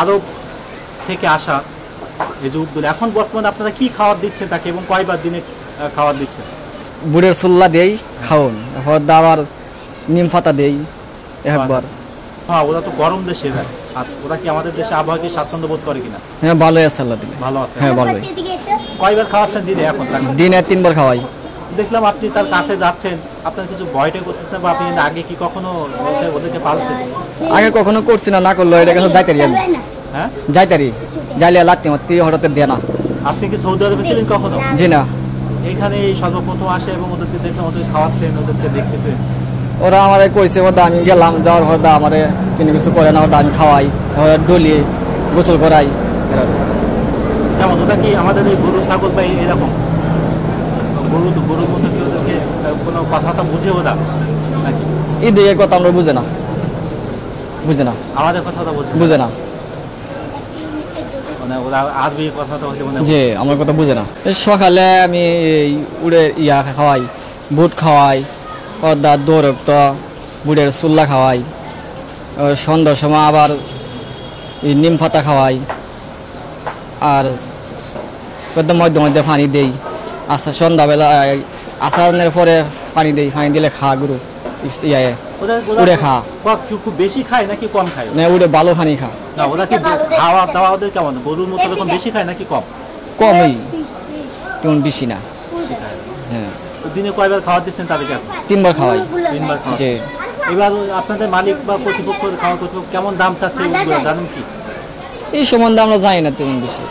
আরব থেকে আসা এই যে উদ্দুল, এখন বর্তমানে আপনারা কি খাবার দিচ্ছেন তাকে এবং কয়বার দিনে খাবার দিচ্ছেন? বুড়ের চুল্লা দেই খাওন, আবার নিম পাতা দেই একবার। হ্যাঁ, ওরা তো গরম দেশে, আর ওরা কি আমাদের দেশে আবহাওয়া কি স্বাচ্ছন্দ্য বোধ করে কিনা? হ্যাঁ ভালোই আছে আল্লাহ দিলে। ভালো আছে? হ্যাঁ ভালোই। কয়বার খাওয়াচ্ছেন দিনে এখন? দিনে 3 বার খাওয়াই। দেখলাম আপনি তার কাছে যাচ্ছেন, আপনার কিছু ভয়টা করতেছেন বা আপনি আগে কি কখনো ওদেরকে পালছেন? আগে কখনো করছি না, না করলো এটা কাছে যাইতারি আমি। হ্যাঁ যাইতারি, যাইলে লাগতে আমার হঠাৎ দেয় না। আপনি কি সৌদি আরবে ছিলেন কখনো? জি না। এখানে এই সর্বপ্রথম আসে এবং ওদেরকে দেখলাম, ওদের খাওয়াচ্ছেন, ওদেরকে দেখতেছেন। ওরা আমারে কইছে, ওটা আমি গেলাম, যাওয়ার পর আমারে কোনো কিছু করে না, ওটা আমি খাওয়াই, ডলি গোসল করাই। যেমন ওটা কি আমাদের এই গরু ছাগল বা এরকম গরুর মতো কি ওদেরকে কোনো কথাটা বুঝে ওরা নাকি? এই দিকে কথা আমরা বুঝে না, বুঝে না, আমাদের কথাটা বুঝে না, মানে ওরা আরবি কথাটা বলতে মানে জি আমার কথা বুঝে না। সকালে আমি উড়ে খাওয়াই, বুট খাওয়াই, কদা দৌড়ক্ত বুটের চুল্লা খাওয়াই, সন্ধ্যার সময় আবার নিম পাতা খাওয়াই, আর মধ্যে মধ্যে পানি দেই। আচ্ছা সন্ধ্যাবেলা আসানের পরে পানি দেই, পানি দিলে খা গরু উড়ে খা। খুব বেশি খায় নাকি কম খায়? না উড়ে ভালো পানি খা। না ওরা কি খাওয়া দাওয়া ওদের কেমন? গরুর মতো এরকম বেশি খায় নাকি কম? কমই, তেমন বেশি না। হ্যাঁ। দিনে কয়বার খাওয়া দিচ্ছেন তাদেরকে? 3 বার খাওয়াই। 3 বার খাওয়া। জি। এবার আপনাদের মালিক বা কর্তৃপক্ষ খাওয়া কর্তৃপক্ষ কেমন দাম চাচ্ছে জানেন কি? এই সম্বন্ধে আমরা জানি না তেমন বেশি।